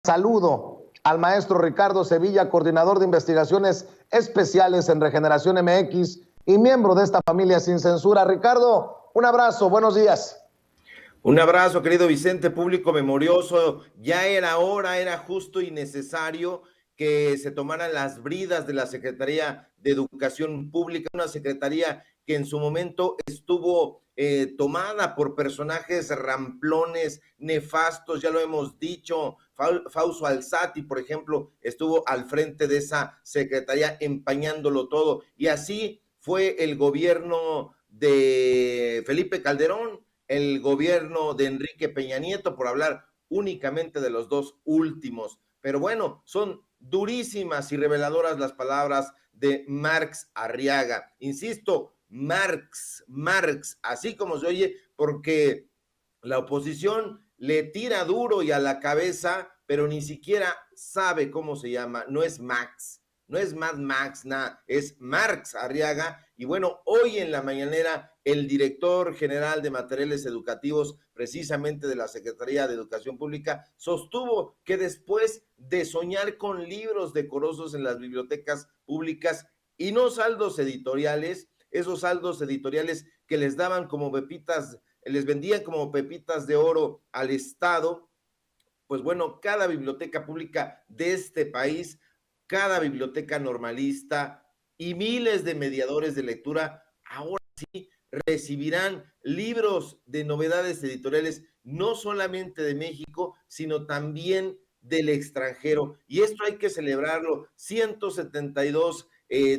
Saludo al maestro Ricardo Sevilla, coordinador de investigaciones especiales en Regeneración MX y miembro de esta familia sin censura. Ricardo, un abrazo, buenos días. Un abrazo, querido Vicente, público memorioso. Ya era hora, era justo y necesario que se tomaran las bridas de la Secretaría de Educación Pública, una secretaría que en su momento estuvo tomada por personajes ramplones, nefastos, ya lo hemos dicho. Fausto Alzati, por ejemplo, estuvo al frente de esa secretaría empañándolo todo. Y así fue el gobierno de Felipe Calderón, el gobierno de Enrique Peña Nieto, por hablar únicamente de los dos últimos. Pero bueno, son durísimas y reveladoras las palabras de Marx Arriaga. Insisto, Marx, así como se oye, porque la oposición le tira duro y a la cabeza, pero ni siquiera sabe cómo se llama. No es Max, no es Mad Max, nada, es Marx Arriaga. Y bueno, hoy en la mañanera, el director general de materiales educativos, precisamente de la Secretaría de Educación Pública, sostuvo que después de soñar con libros decorosos en las bibliotecas públicas y no saldos editoriales, esos saldos editoriales que les daban como pepitas, les vendían como pepitas de oro al Estado, pues bueno, cada biblioteca pública de este país, cada biblioteca normalista y miles de mediadores de lectura, ahora sí recibirán libros de novedades editoriales, no solamente de México, sino también del extranjero. Y esto hay que celebrarlo. 172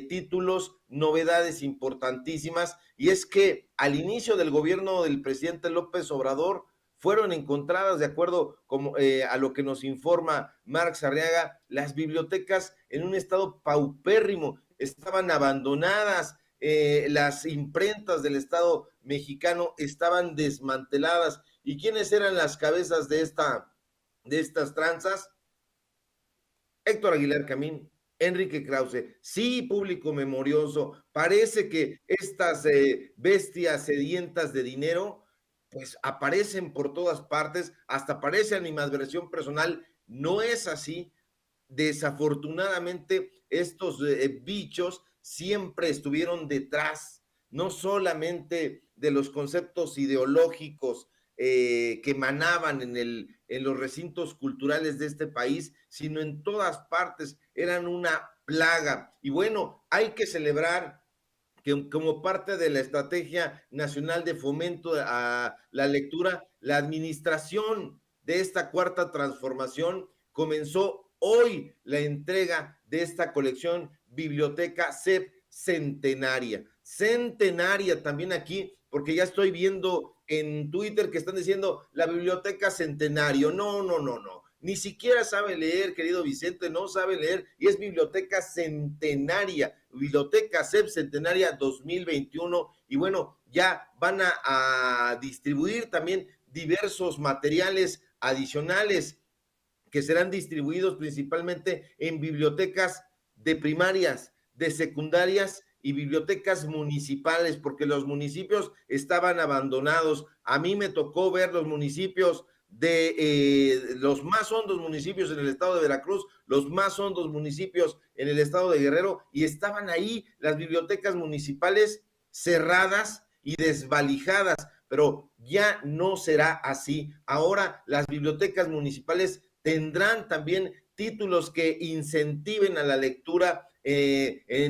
títulos, novedades importantísimas. Y es que al inicio del gobierno del presidente López Obrador, fueron encontradas, de acuerdo a lo que nos informa Marx Arriaga, las bibliotecas en un estado paupérrimo, estaban abandonadas, las imprentas del Estado mexicano estaban desmanteladas. ¿Y quiénes eran las cabezas de estas tranzas? Héctor Aguilar Camín, Enrique Krause. Sí, público memorioso, parece que estas bestias sedientas de dinero pues aparecen por todas partes, hasta aparece animadversión personal. No es así. Desafortunadamente, estos bichos siempre estuvieron detrás, no solamente de los conceptos ideológicos que emanaban en los recintos culturales de este país, sino en todas partes, eran una plaga. Y bueno, hay que celebrar que como parte de la Estrategia Nacional de Fomento a la Lectura, la administración de esta cuarta transformación comenzó hoy la entrega de esta colección Biblioteca CEP Centenaria. Centenaria también aquí, porque ya estoy viendo en Twitter que están diciendo la Biblioteca Centenario. No. Ni siquiera sabe leer, querido Vicente, no sabe leer, y es Biblioteca Centenaria, Biblioteca CEP Centenaria 2021, y bueno, ya van a distribuir también diversos materiales adicionales que serán distribuidos principalmente en bibliotecas de primarias, de secundarias y bibliotecas municipales, porque los municipios estaban abandonados. A mí me tocó ver los municipios de los más hondos municipios en el estado de Veracruz, los más hondos municipios en el estado de Guerrero, y estaban ahí las bibliotecas municipales cerradas y desvalijadas, pero ya no será así. Ahora las bibliotecas municipales tendrán también títulos que incentiven a la lectura,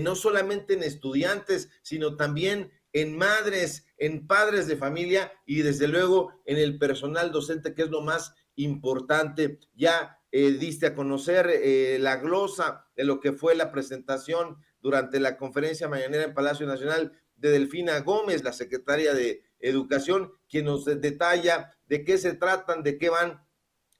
no solamente en estudiantes, sino también en madres, en padres de familia y desde luego en el personal docente, que es lo más importante. Ya diste a conocer la glosa de lo que fue la presentación durante la conferencia mañanera en Palacio Nacional de Delfina Gómez, la secretaria de Educación, quien nos detalla de qué se tratan, de qué van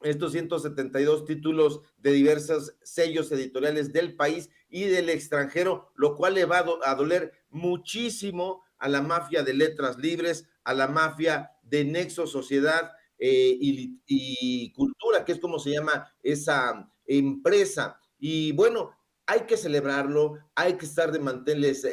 estos 172 títulos de diversos sellos editoriales del país y del extranjero, lo cual le va a doler muchísimo a la mafia de Letras Libres, a la mafia de Nexo Sociedad y Cultura, que es como se llama esa empresa. Y bueno, hay que celebrarlo, hay que estar de manteles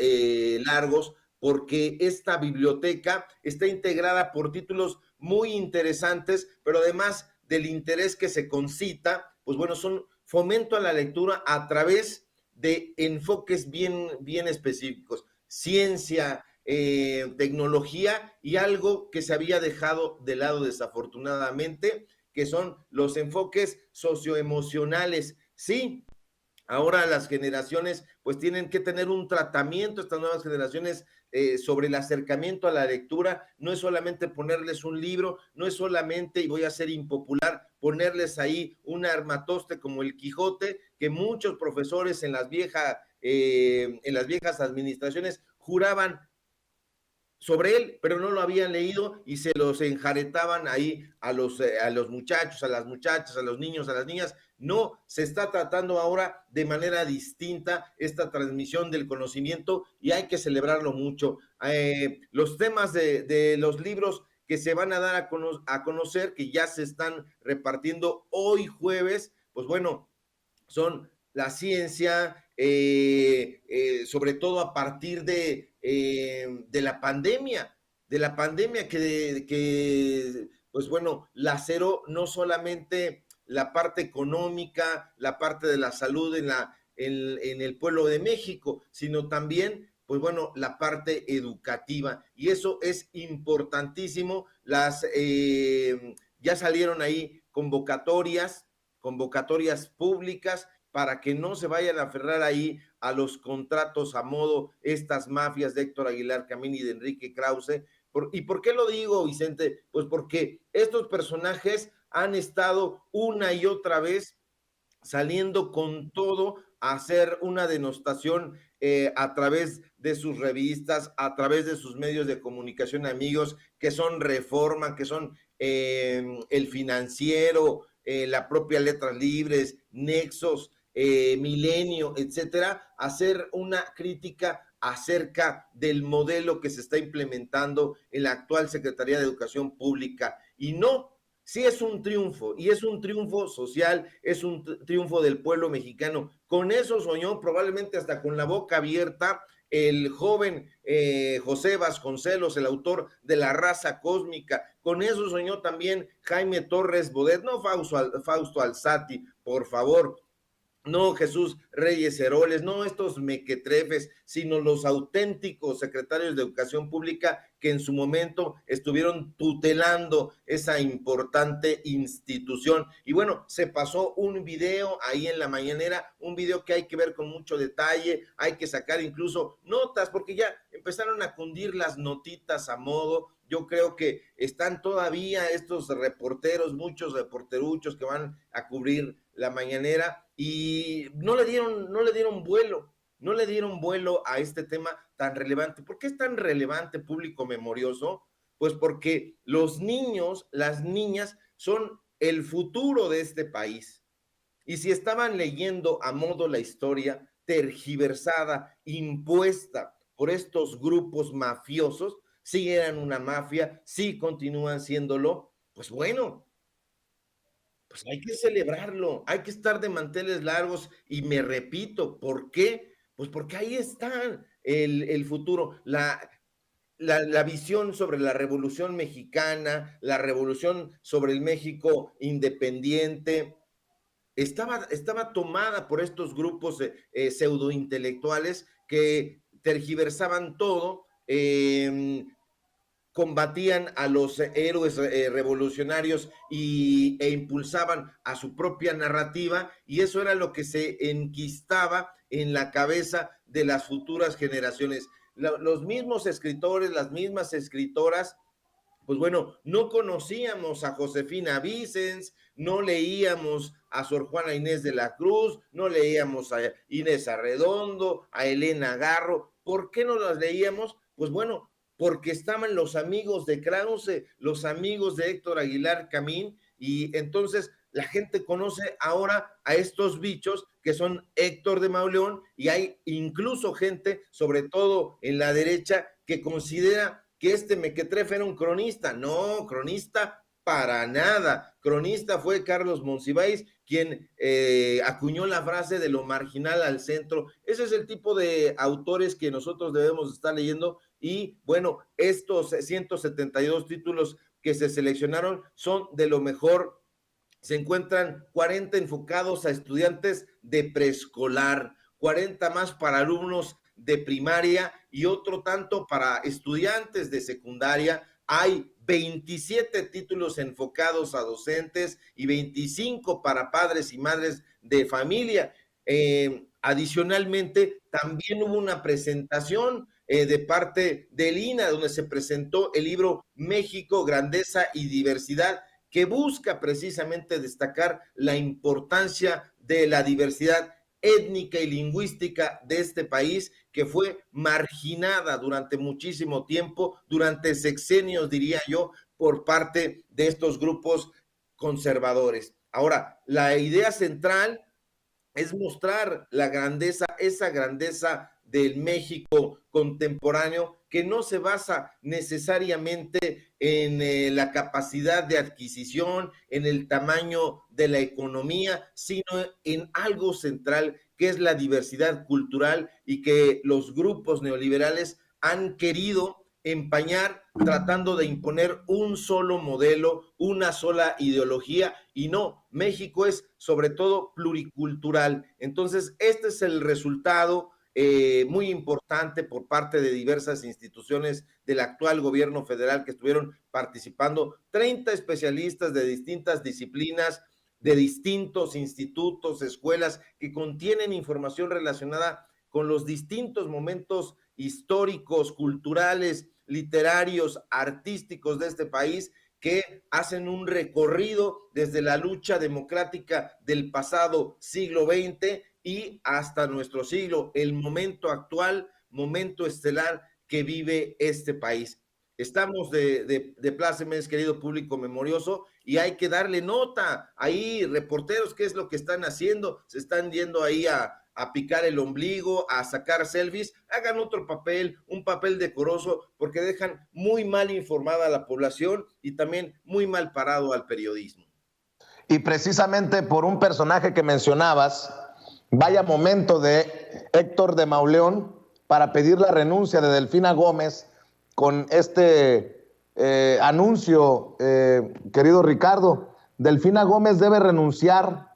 largos, porque esta biblioteca está integrada por títulos muy interesantes, pero además del interés que se concita, pues bueno, son fomento a la lectura a través de enfoques bien específicos, ciencia, tecnología y algo que se había dejado de lado desafortunadamente, que son los enfoques socioemocionales. Sí, ahora las generaciones pues tienen que tener un tratamiento, estas nuevas generaciones, sobre el acercamiento a la lectura. No es solamente ponerles un libro, no es solamente, y voy a ser impopular, ponerles ahí un armatoste como el Quijote, que muchos profesores en las viejas administraciones juraban sobre él, pero no lo habían leído y se los enjaretaban ahí a los muchachos, a las muchachas, a los niños, a las niñas. No, se está tratando ahora de manera distinta esta transmisión del conocimiento y hay que celebrarlo mucho. Los temas de los libros que se van a dar a conocer, que ya se están repartiendo hoy jueves, pues bueno, son la ciencia, sobre todo a partir de la pandemia pues bueno, laceró no solamente la parte económica, la parte de la salud en el pueblo de México, sino también, pues bueno, la parte educativa. Y eso es importantísimo. Ya salieron ahí convocatorias públicas para que no se vayan a aferrar ahí a los contratos a modo estas mafias de Héctor Aguilar Camín y de Enrique Krause. ¿Y por qué lo digo, Vicente? Pues porque estos personajes han estado una y otra vez saliendo con todo a hacer una denostación, a través de sus revistas, a través de sus medios de comunicación amigos, que son Reforma, que son El Financiero, la propia Letras Libres, Nexos, Milenio, etcétera, hacer una crítica acerca del modelo que se está implementando en la actual Secretaría de Educación Pública. Y no, sí es un triunfo, y es un triunfo social, es un triunfo del pueblo mexicano. Con eso soñó, probablemente hasta con la boca abierta, el joven José Vasconcelos, el autor de La Raza Cósmica. Con eso soñó también Jaime Torres Bodet, no Fausto Alzati, por favor. No Jesús Reyes Heroles, no estos mequetrefes, sino los auténticos secretarios de Educación Pública que en su momento estuvieron tutelando esa importante institución. Y bueno, se pasó un video ahí en la mañanera, un video que hay que ver con mucho detalle, hay que sacar incluso notas, porque ya empezaron a cundir las notitas a modo. Yo creo que están todavía estos reporteros, muchos reporteruchos que van a cubrir la mañanera y no le dieron vuelo a este tema tan relevante. ¿Por qué es tan relevante, público memorioso? Pues porque los niños, las niñas son el futuro de este país. Y si estaban leyendo a modo la historia tergiversada, impuesta por estos grupos mafiosos, si eran una mafia, si continúan siéndolo, pues bueno, pues hay que celebrarlo, hay que estar de manteles largos y me repito, ¿por qué? Pues porque ahí está el futuro, la visión sobre la Revolución Mexicana, la revolución sobre el México independiente, estaba tomada por estos grupos pseudointelectuales que tergiversaban todo, combatían a los héroes revolucionarios e impulsaban a su propia narrativa, y eso era lo que se enquistaba en la cabeza de las futuras generaciones. Los mismos escritores, las mismas escritoras, pues bueno, no conocíamos a Josefina Vicens, no leíamos a Sor Juana Inés de la Cruz, no leíamos a Inés Arredondo, a Elena Garro. ¿Por qué no las leíamos? Pues bueno, porque estaban los amigos de Krause, los amigos de Héctor Aguilar Camín, y entonces la gente conoce ahora a estos bichos que son Héctor de Mauleón, y hay incluso gente, sobre todo en la derecha, que considera que este mequetrefe era un cronista. No, cronista para nada. Cronista fue Carlos Monsiváis, quien acuñó la frase de lo marginal al centro. Ese es el tipo de autores que nosotros debemos estar leyendo. Y bueno, estos 172 títulos que se seleccionaron son de lo mejor se encuentran 40 enfocados a estudiantes de preescolar, 40 más para alumnos de primaria y otro tanto para estudiantes de secundaria. Hay 27 títulos enfocados a docentes y 25 para padres y madres de familia. Adicionalmente, también hubo una presentación de parte del INA, donde se presentó el libro México, Grandeza y Diversidad, que busca precisamente destacar la importancia de la diversidad étnica y lingüística de este país, que fue marginada durante muchísimo tiempo, durante sexenios, diría yo, por parte de estos grupos conservadores. Ahora, la idea central es mostrar la grandeza, esa grandeza del México contemporáneo, que no se basa necesariamente en la capacidad de adquisición, en el tamaño de la economía, sino en algo central, que es la diversidad cultural, y que los grupos neoliberales han querido empañar tratando de imponer un solo modelo, una sola ideología, y no, México es sobre todo pluricultural. Entonces, este es el resultado muy importante por parte de diversas instituciones del actual gobierno federal que estuvieron participando, 30 especialistas de distintas disciplinas, de distintos institutos, escuelas, que contienen información relacionada con los distintos momentos históricos, culturales, literarios, artísticos de este país, que hacen un recorrido desde la lucha democrática del pasado siglo XX y hasta nuestro siglo, el momento actual, momento estelar que vive este país. Estamos de plácemes, querido público memorioso, y hay que darle nota. Ahí, reporteros, ¿qué es lo que están haciendo? Se están yendo ahí a picar el ombligo, a sacar selfies. Hagan otro papel, un papel decoroso, porque dejan muy mal informada a la población y también muy mal parado al periodismo. Y precisamente por un personaje que mencionabas, vaya momento de Héctor de Mauleón para pedir la renuncia de Delfina Gómez con este anuncio, querido Ricardo. Delfina Gómez debe renunciar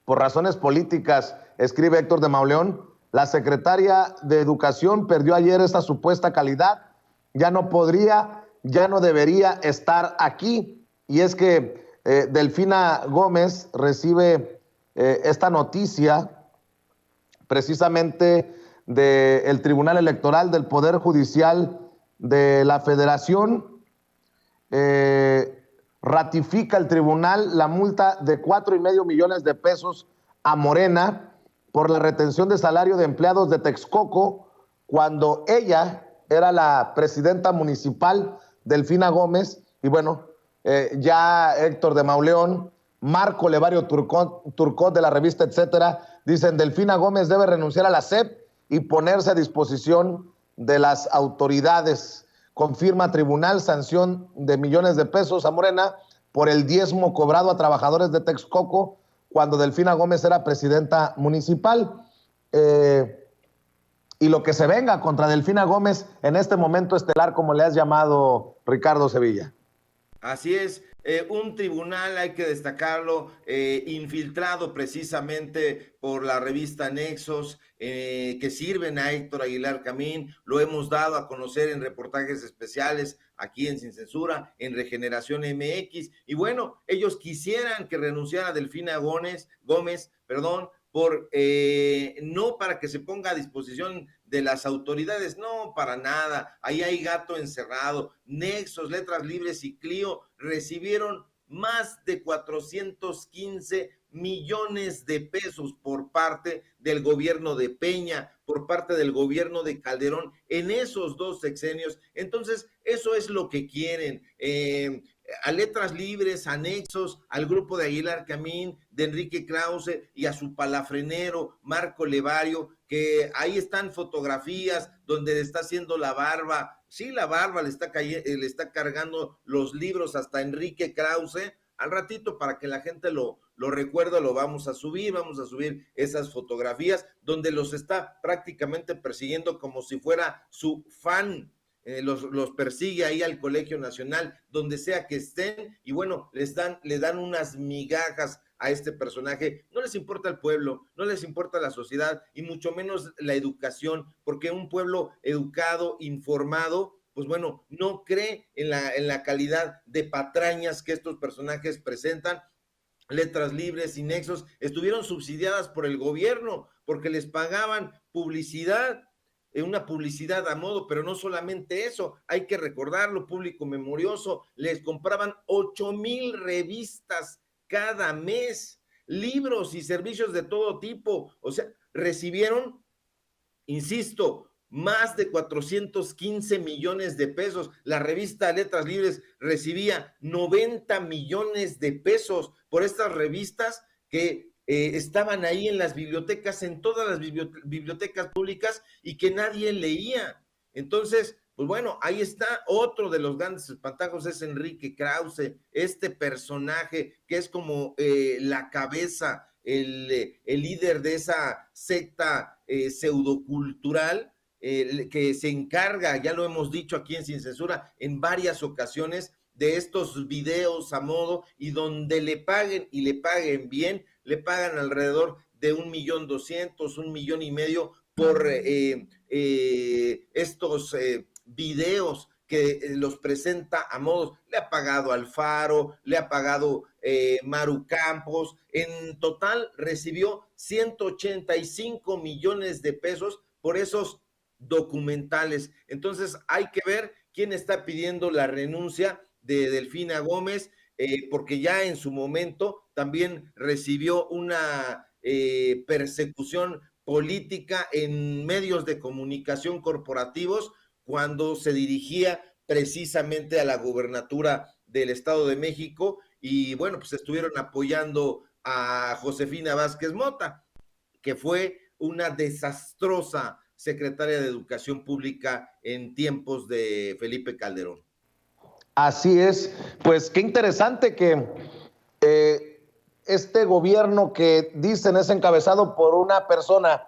por razones políticas, escribe Héctor de Mauleón. La secretaria de Educación perdió ayer esa supuesta calidad, ya no podría, ya no debería estar aquí. Y es que Delfina Gómez recibe esta noticia precisamente del Tribunal Electoral del Poder Judicial de la Federación. Ratifica el tribunal la multa de 4.5 millones de pesos a Morena por la retención de salario de empleados de Texcoco cuando ella era la presidenta municipal, Delfina Gómez. Y bueno, ya Héctor de Mauleón, Marco Levario Turcot de la revista Etcétera, dicen: Delfina Gómez debe renunciar a la SEP y ponerse a disposición de las autoridades. Confirma tribunal sanción de millones de pesos a Morena por el diezmo cobrado a trabajadores de Texcoco cuando Delfina Gómez era presidenta municipal. Y lo que se venga contra Delfina Gómez en este momento estelar, como le has llamado, Ricardo Sevilla. Así es, un tribunal, hay que destacarlo, infiltrado precisamente por la revista Nexos, que sirven a Héctor Aguilar Camín. Lo hemos dado a conocer en reportajes especiales aquí en Sin Censura, en Regeneración MX. Y bueno, ellos quisieran que renunciara Delfina Gómez, por no para que se ponga a disposición de las autoridades, no, para nada. Ahí hay gato encerrado. Nexos, Letras Libres y Clio recibieron más de 415 millones de pesos por parte del gobierno de Peña, por parte del gobierno de Calderón en esos dos sexenios. Entonces, eso es lo que quieren. A Letras Libres, a Nexos, al grupo de Aguilar Camín, de Enrique Krause y a su palafrenero Marco Levario, que ahí están fotografías donde le está haciendo la barba. Sí, la barba le está cargando los libros hasta Enrique Krause. Al ratito, para que la gente lo recuerde, lo vamos a subir esas fotografías donde los está prácticamente persiguiendo como si fuera su fan. los persigue ahí al Colegio Nacional, donde sea que estén, y bueno, le dan unas migajas a este personaje. No les importa el pueblo, no les importa la sociedad, y mucho menos la educación, porque un pueblo educado, informado, pues bueno, no cree en la calidad de patrañas que estos personajes presentan. Letras Libres y Nexos estuvieron subsidiadas por el gobierno porque les pagaban publicidad, una publicidad a modo, pero no solamente eso, hay que recordarlo, público memorioso, les compraban 8,000 revistas cada mes, libros y servicios de todo tipo, o sea, recibieron, insisto, más de 415 millones de pesos. La revista Letras Libres recibía 90 millones de pesos por estas revistas que estaban ahí en las bibliotecas, en todas las bibliotecas públicas, y que nadie leía. Entonces, pues bueno, ahí está otro de los grandes espantajos, es Enrique Krause, este personaje que es como la cabeza, el líder de esa secta pseudocultural, que se encarga, ya lo hemos dicho aquí en Sin Censura, en varias ocasiones, de estos videos a modo, y donde le paguen y le paguen bien, le pagan alrededor de 1,200,000, 1,500,000 por estos videos que los presenta a modos. Le ha pagado Alfaro, le ha pagado Maru Campos. En total recibió 185 millones de pesos por esos documentales. Entonces hay que ver quién está pidiendo la renuncia de Delfina Gómez, porque ya en su momento también recibió una persecución política en medios de comunicación corporativos cuando se dirigía precisamente a la gubernatura del Estado de México, y bueno, pues estuvieron apoyando a Josefina Vázquez Mota, que fue una desastrosa secretaria de Educación Pública en tiempos de Felipe Calderón. Así es, pues qué interesante que este gobierno que dicen es encabezado por una persona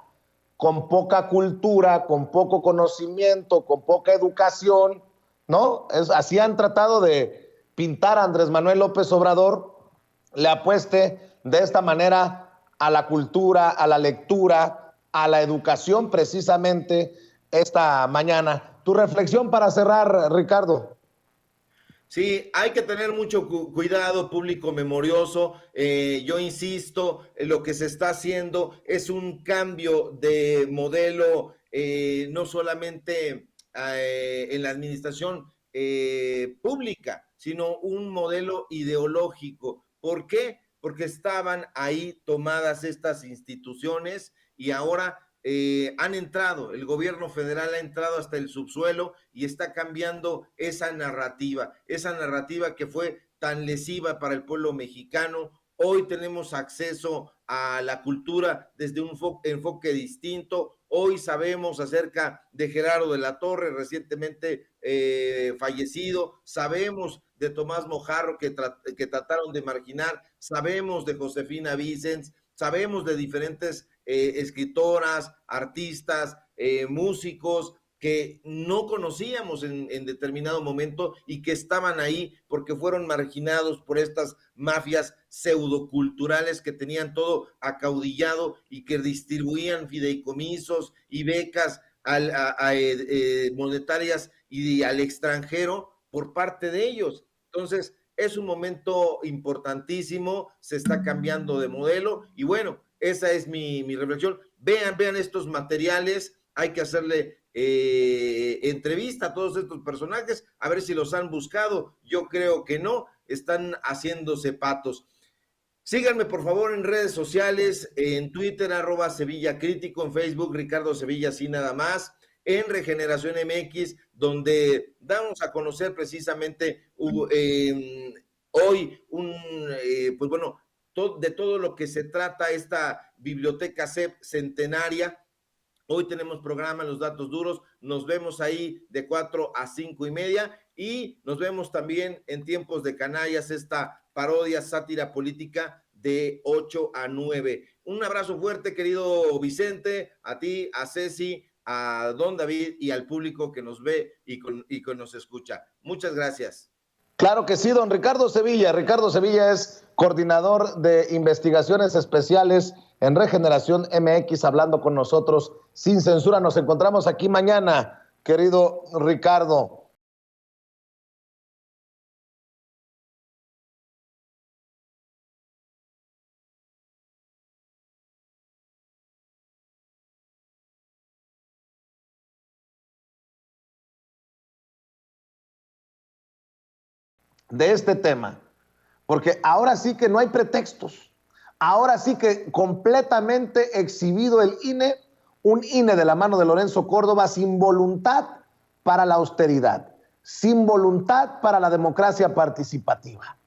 con poca cultura, con poco conocimiento, con poca educación, ¿no? Así han tratado de pintar a Andrés Manuel López Obrador, le apueste de esta manera a la cultura, a la lectura, a la educación precisamente esta mañana. Tu reflexión para cerrar, Ricardo. Sí, hay que tener mucho cuidado, público memorioso. Yo insisto, lo que se está haciendo es un cambio de modelo, no solamente en la administración pública, sino un modelo ideológico. ¿Por qué? Porque estaban ahí tomadas estas instituciones, y ahora han entrado, el gobierno federal ha entrado hasta el subsuelo y está cambiando esa narrativa que fue tan lesiva para el pueblo mexicano. Hoy tenemos acceso a la cultura desde un enfoque distinto. Hoy sabemos acerca de Gerardo de la Torre, recientemente fallecido. Sabemos de Tomás Mojarro, que trataron de marginar. Sabemos de Josefina Vicens. Sabemos de diferentes escritoras, artistas, músicos que no conocíamos en determinado momento y que estaban ahí porque fueron marginados por estas mafias pseudoculturales que tenían todo acaudillado y que distribuían fideicomisos y becas monetarias y al extranjero por parte de ellos. Entonces, es un momento importantísimo, se está cambiando de modelo, y bueno, esa es mi reflexión. Vean estos materiales, hay que hacerle entrevista a todos estos personajes, a ver si los han buscado. Yo creo que no, están haciéndose patos. Síganme por favor en redes sociales, en Twitter, @Sevilla Crítico, en Facebook, Ricardo Sevilla, así nada más, en Regeneración MX, donde damos a conocer precisamente hoy pues bueno, de todo lo que se trata esta biblioteca CEP centenaria. Hoy tenemos programa en Los Datos Duros, nos vemos ahí de 4 a 5:30, y nos vemos también en Tiempos de Canallas, esta parodia, sátira política, de 8 a 9. Un abrazo fuerte, querido Vicente, a ti, a Ceci, a don David y al público que nos ve y que nos escucha. Muchas gracias. Claro que sí, don Ricardo Sevilla. Ricardo Sevilla es coordinador de investigaciones especiales en Regeneración MX, hablando con nosotros sin censura. Nos encontramos aquí mañana, querido Ricardo. De este tema, porque ahora sí que no hay pretextos, ahora sí que completamente exhibido el INE, un INE de la mano de Lorenzo Córdoba sin voluntad para la austeridad, sin voluntad para la democracia participativa.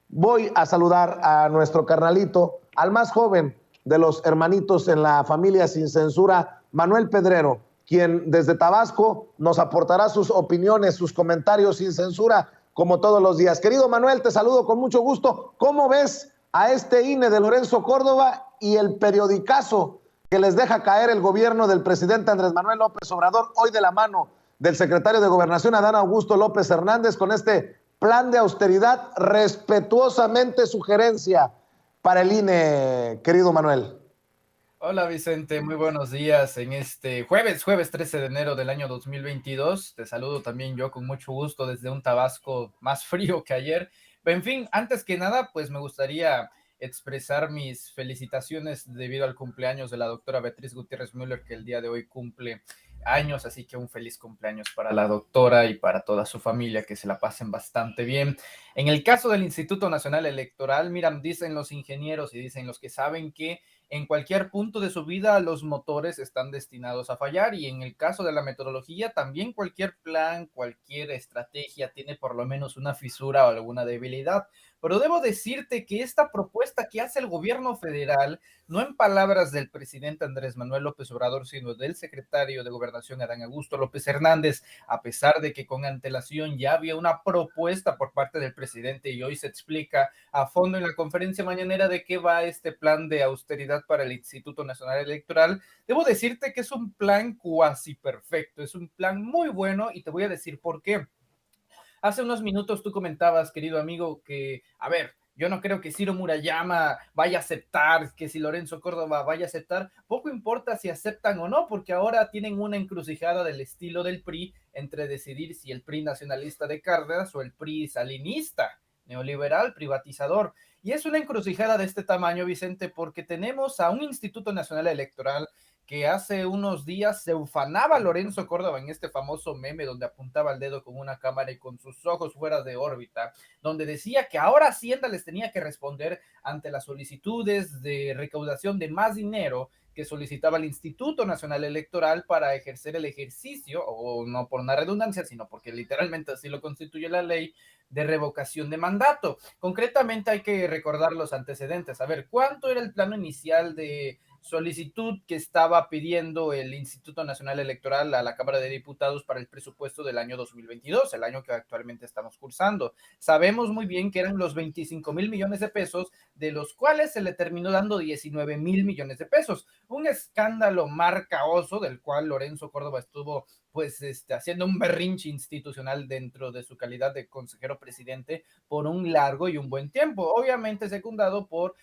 Voy a saludar a nuestro carnalito, al más joven de los hermanitos en la familia Sin Censura, Manuel Pedrero, quien desde Tabasco nos aportará sus opiniones, sus comentarios sin censura, como todos los días. Querido Manuel, te saludo con mucho gusto. ¿Cómo ves a este INE de Lorenzo Córdoba y el periodicazo que les deja caer el gobierno del presidente Andrés Manuel López Obrador, hoy de la mano del secretario de Gobernación, Adán Augusto López Hernández, con este plan de austeridad, respetuosamente sugerencia para el INE, querido Manuel? Hola Vicente, muy buenos días en este jueves 13 de enero del año 2022. Te saludo también yo con mucho gusto desde un Tabasco más frío que ayer. En fin, antes que nada, pues me gustaría expresar mis felicitaciones debido al cumpleaños de la doctora Beatriz Gutiérrez Müller, que el día de hoy cumple años, así que un feliz cumpleaños para la doctora y para toda su familia, que se la pasen bastante bien. En el caso del Instituto Nacional Electoral, miran, dicen los ingenieros y dicen los que saben que en cualquier punto de su vida los motores están destinados a fallar, y en el caso de la metodología también cualquier plan, cualquier estrategia tiene por lo menos una fisura o alguna debilidad. Pero debo decirte que esta propuesta que hace el gobierno federal, no en palabras del presidente Andrés Manuel López Obrador, sino del secretario de Gobernación Adán Augusto López Hernández, a pesar de que con antelación ya había una propuesta por parte del presidente y hoy se explica a fondo en la conferencia mañanera de qué va este plan de austeridad para el Instituto Nacional Electoral, debo decirte que es un plan cuasi perfecto, es un plan muy bueno, y te voy a decir por qué. Hace unos minutos tú comentabas, querido amigo, que, a ver, yo no creo que Ciro Murayama vaya a aceptar, que si Lorenzo Córdoba vaya a aceptar, poco importa si aceptan o no, porque ahora tienen una encrucijada del estilo del PRI entre decidir si el PRI nacionalista de Cárdenas o el PRI salinista, neoliberal, privatizador. Y es una encrucijada de este tamaño, Vicente, porque tenemos a un Instituto Nacional Electoral que hace unos días se ufanaba a Lorenzo Córdoba en este famoso meme donde apuntaba el dedo con una cámara y con sus ojos fuera de órbita, donde decía que ahora Hacienda les tenía que responder ante las solicitudes de recaudación de más dinero que solicitaba el Instituto Nacional Electoral para ejercer el ejercicio, o no por una redundancia, sino porque literalmente así lo constituye la ley, de revocación de mandato. Concretamente hay que recordar los antecedentes. A ver, ¿cuánto era el plano inicial de solicitud que estaba pidiendo el Instituto Nacional Electoral a la Cámara de Diputados para el presupuesto del año 2022, el año que actualmente estamos cursando? Sabemos muy bien que eran los 25,000 millones de pesos, de los cuales se le terminó dando 19,000 millones de pesos. Un escándalo marcaoso del cual Lorenzo Córdoba estuvo pues haciendo un berrinche institucional dentro de su calidad de consejero presidente por un largo y un buen tiempo, obviamente secundado por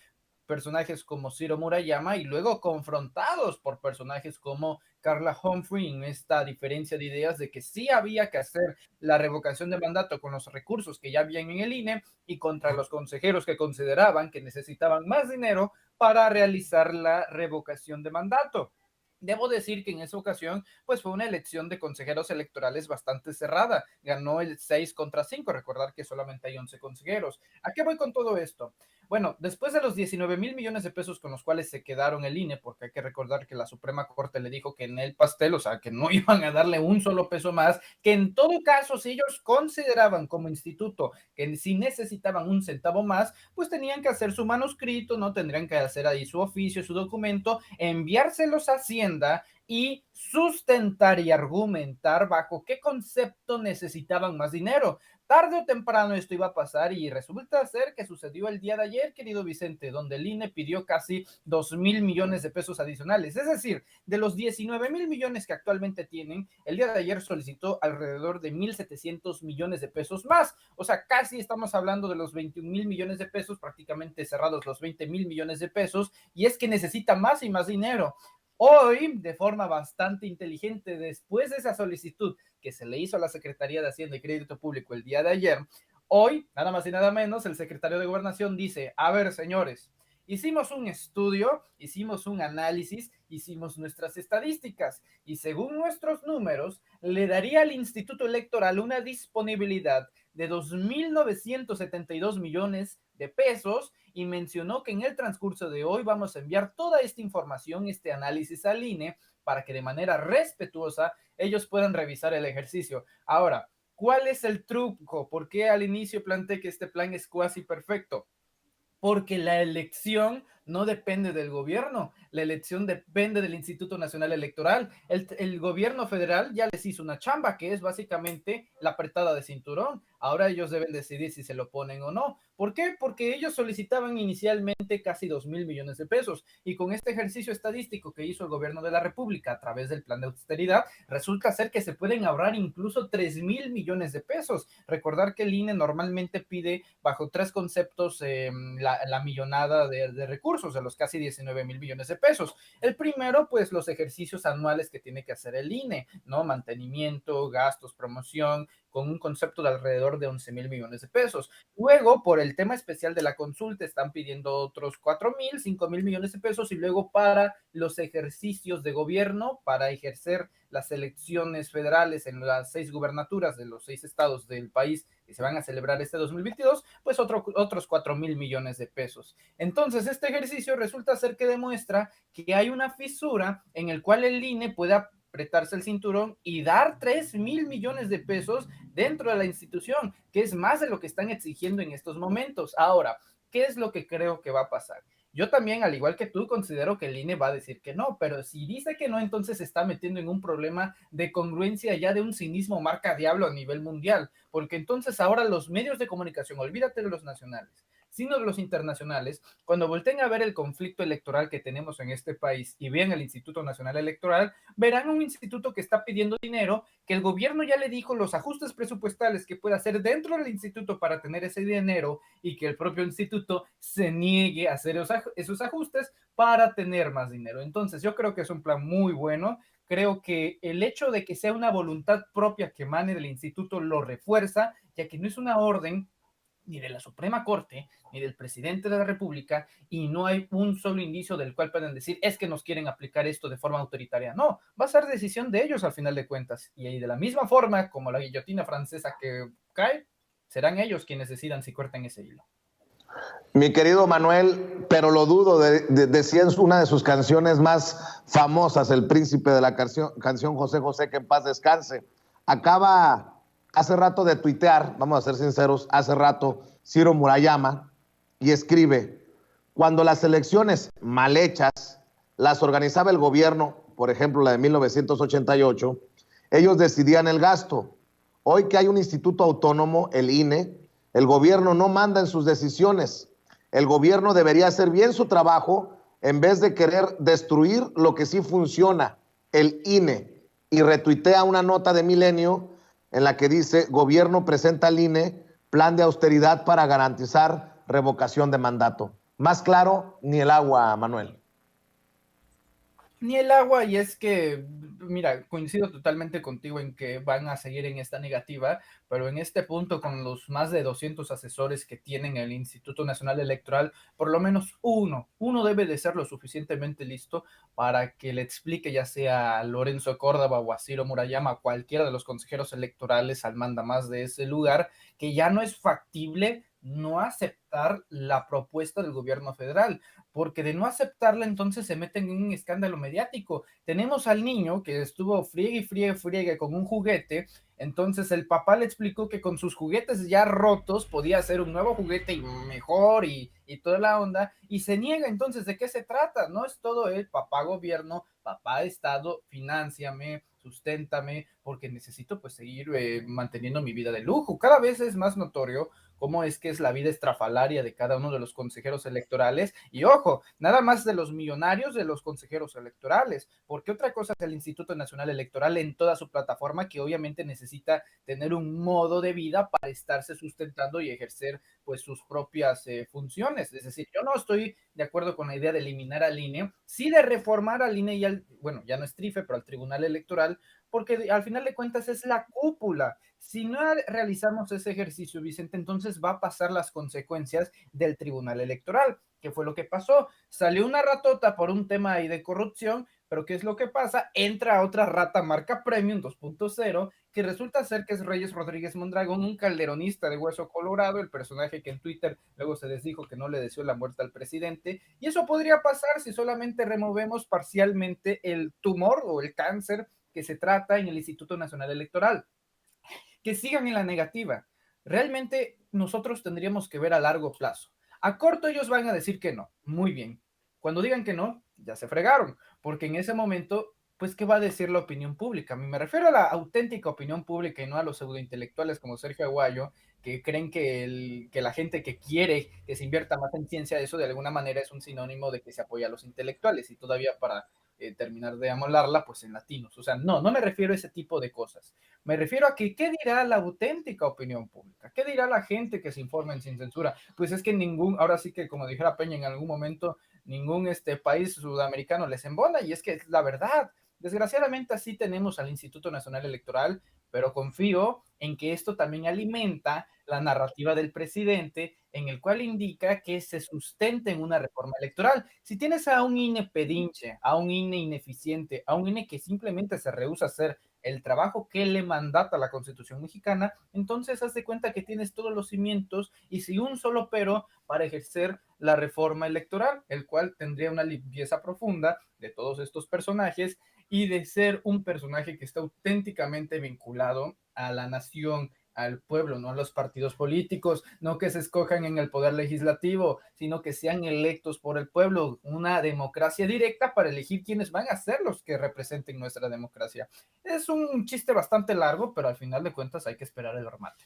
personajes como Ciro Murayama y luego confrontados por personajes como Carla Humphrey en esta diferencia de ideas de que sí había que hacer la revocación de mandato con los recursos que ya habían en el INE y contra los consejeros que consideraban que necesitaban más dinero para realizar la revocación de mandato. Debo decir que en esa ocasión, pues fue una elección de consejeros electorales bastante cerrada. Ganó el 6 contra 5. Recordar que solamente hay 11 consejeros. ¿A qué voy con todo esto? Bueno, después de los 19,000 millones de pesos con los cuales se quedaron el INE, porque hay que recordar que la Suprema Corte le dijo que en el pastel, o sea, que no iban a darle un solo peso más, que en todo caso, si ellos consideraban como instituto que si necesitaban un centavo más, pues tenían que hacer su manuscrito, ¿no? Tendrían que hacer ahí su oficio, su documento, enviárselos a Hacienda y sustentar y argumentar bajo qué concepto necesitaban más dinero. Tarde o temprano esto iba a pasar y resulta ser que sucedió el día de ayer, querido Vicente, donde el INE pidió casi 2,000 millones de pesos adicionales. Es decir, de los 19,000 millones que actualmente tienen, el día de ayer solicitó alrededor de 1,700 millones de pesos más. O sea, casi estamos hablando de los 21,000 millones de pesos, prácticamente cerrados los 20,000 millones de pesos, y es que necesita más y más dinero. Hoy, de forma bastante inteligente, después de esa solicitud que se le hizo a la Secretaría de Hacienda y Crédito Público el día de ayer, hoy, nada más y nada menos, el secretario de Gobernación dice, a ver, señores, hicimos un estudio, hicimos un análisis, hicimos nuestras estadísticas y según nuestros números, le daría al Instituto Electoral una disponibilidad de 2,972 millones de pesos y mencionó que en el transcurso de hoy vamos a enviar toda esta información, este análisis al INE para que de manera respetuosa ellos puedan revisar el ejercicio. Ahora, ¿cuál es el truco? ¿Por qué al inicio planteé que este plan es cuasi perfecto? Porque la elección no depende del gobierno, la elección depende del Instituto Nacional Electoral. El gobierno federal ya les hizo una chamba, que es básicamente la apretada de cinturón. Ahora ellos deben decidir si se lo ponen o no. ¿Por qué? Porque ellos solicitaban inicialmente casi 2,000 millones de pesos y con este ejercicio estadístico que hizo el gobierno de la República a través del plan de austeridad, resulta ser que se pueden ahorrar incluso 3,000 millones de pesos. Recordar que el INE normalmente pide bajo tres conceptos la millonada de recursos, de los casi 19,000 millones de pesos. El primero, pues los ejercicios anuales que tiene que hacer el INE, ¿no? Mantenimiento, gastos, promoción, con un concepto de alrededor de 11,000 millones de pesos. Luego, por el tema especial de la consulta, están pidiendo otros 4,000, 5,000 millones de pesos y luego para los ejercicios de gobierno, para ejercer las elecciones federales en las 6 gubernaturas de los 6 estados del país que se van a celebrar este 2022, pues otros 4,000 millones de pesos. Entonces, este ejercicio resulta ser que demuestra que hay una fisura en el cual el INE puede apretarse el cinturón y dar 3,000 millones de pesos dentro de la institución, que es más de lo que están exigiendo en estos momentos. Ahora, ¿qué es lo que creo que va a pasar? Yo también, al igual que tú, considero que el INE va a decir que no, pero si dice que no, entonces se está metiendo en un problema de congruencia ya de un cinismo marca diablo a nivel mundial, porque entonces ahora los medios de comunicación, olvídate de los nacionales, sino de los internacionales, cuando volteen a ver el conflicto electoral que tenemos en este país y vean el Instituto Nacional Electoral, verán un instituto que está pidiendo dinero, que el gobierno ya le dijo los ajustes presupuestales que puede hacer dentro del instituto para tener ese dinero y que el propio instituto se niegue a hacer esos ajustes para tener más dinero. Entonces, yo creo que es un plan muy bueno. Creo que el hecho de que sea una voluntad propia que emane del instituto lo refuerza, ya que no es una orden ni de la Suprema Corte, ni del presidente de la República, y no hay un solo indicio del cual puedan decir, es que nos quieren aplicar esto de forma autoritaria. No, va a ser decisión de ellos al final de cuentas. Y de la misma forma como la guillotina francesa que cae, serán ellos quienes decidan si cortan ese hilo. Mi querido Manuel, pero lo dudo, decía en una de sus canciones más famosas, el príncipe de la canción José José, que en paz descanse. Acaba hace rato de tuitear, vamos a ser sinceros, hace rato Ciro Murayama, y escribe, cuando las elecciones mal hechas las organizaba el gobierno, por ejemplo la de 1988, ellos decidían el gasto. Hoy que hay un instituto autónomo, el INE, el gobierno no manda en sus decisiones. El gobierno debería hacer bien su trabajo en vez de querer destruir lo que sí funciona, el INE. Y retuitea una nota de Milenio en la que dice, gobierno presenta al INE plan de austeridad para garantizar revocación de mandato. Más claro, ni el agua, Manuel. Ni el agua, y es que, mira, coincido totalmente contigo en que van a seguir en esta negativa, pero en este punto, con los más de 200 asesores que tienen el Instituto Nacional Electoral, por lo menos uno debe de ser lo suficientemente listo para que le explique ya sea a Lorenzo Córdoba o a Ciro Murayama, cualquiera de los consejeros electorales al mandamás de ese lugar, que ya no es factible no aceptar la propuesta del gobierno federal, porque de no aceptarla entonces se meten en un escándalo mediático. Tenemos al niño que estuvo friegue con un juguete, entonces el papá le explicó que con sus juguetes ya rotos podía hacer un nuevo juguete y mejor y toda la onda, y se niega. Entonces, ¿de qué se trata? No es todo el papá gobierno, papá Estado, financiame, susténtame, porque necesito pues seguir manteniendo mi vida de lujo. Cada vez es más notorio cómo es que es la vida estrafalaria de cada uno de los consejeros electorales, y ojo, nada más de los millonarios de los consejeros electorales, porque otra cosa es el Instituto Nacional Electoral en toda su plataforma, que obviamente necesita tener un modo de vida para estarse sustentando y ejercer pues sus propias funciones. Es decir, yo no estoy de acuerdo con la idea de eliminar al INE, sí de reformar al INE y bueno, ya no es TRIFE, pero al Tribunal Electoral, porque al final de cuentas es la cúpula. Si no realizamos ese ejercicio, Vicente, entonces va a pasar las consecuencias del Tribunal Electoral. ¿Qué fue lo que pasó? Salió una ratota por un tema ahí de corrupción, pero ¿qué es lo que pasa? Entra otra rata marca Premium 2.0, que resulta ser que es Reyes Rodríguez Mondragón, un calderonista de hueso colorado, el personaje que en Twitter luego se desdijo que no le deseó la muerte al presidente, y eso podría pasar si solamente removemos parcialmente el tumor o el cáncer que se trata en el Instituto Nacional Electoral. Que sigan en la negativa. Realmente nosotros tendríamos que ver a largo plazo. A corto ellos van a decir que no, muy bien. Cuando digan que no, ya se fregaron, porque en ese momento, pues, ¿qué va a decir la opinión pública? A mí me refiero a la auténtica opinión pública y no a los pseudointelectuales como Sergio Aguayo, que creen que la gente que quiere que se invierta más en ciencia, eso de alguna manera es un sinónimo de que se apoya a los intelectuales, y todavía para terminar de amolarla, pues en latinos. O sea, no me refiero a ese tipo de cosas. Me refiero a que, ¿qué dirá la auténtica opinión pública? ¿Qué dirá la gente que se informa sin censura? Pues es que ahora sí que como dijera Peña en algún momento, ningún país sudamericano les embona, y es que es la verdad. Desgraciadamente así tenemos al Instituto Nacional Electoral, pero confío en que esto también alimenta la narrativa del presidente, en el cual indica que se sustente en una reforma electoral. Si tienes a un INE pedinche, a un INE ineficiente, a un INE que simplemente se rehúsa a hacer el trabajo que le mandata la Constitución mexicana, entonces haz de cuenta que tienes todos los cimientos y sin un solo pero para ejercer la reforma electoral, el cual tendría una limpieza profunda de todos estos personajes y de ser un personaje que está auténticamente vinculado a la nación, al pueblo, no a los partidos políticos, no que se escojan en el poder legislativo, sino que sean electos por el pueblo, una democracia directa para elegir quiénes van a ser los que representen nuestra democracia. Es un chiste bastante largo, pero al final de cuentas hay que esperar el remate.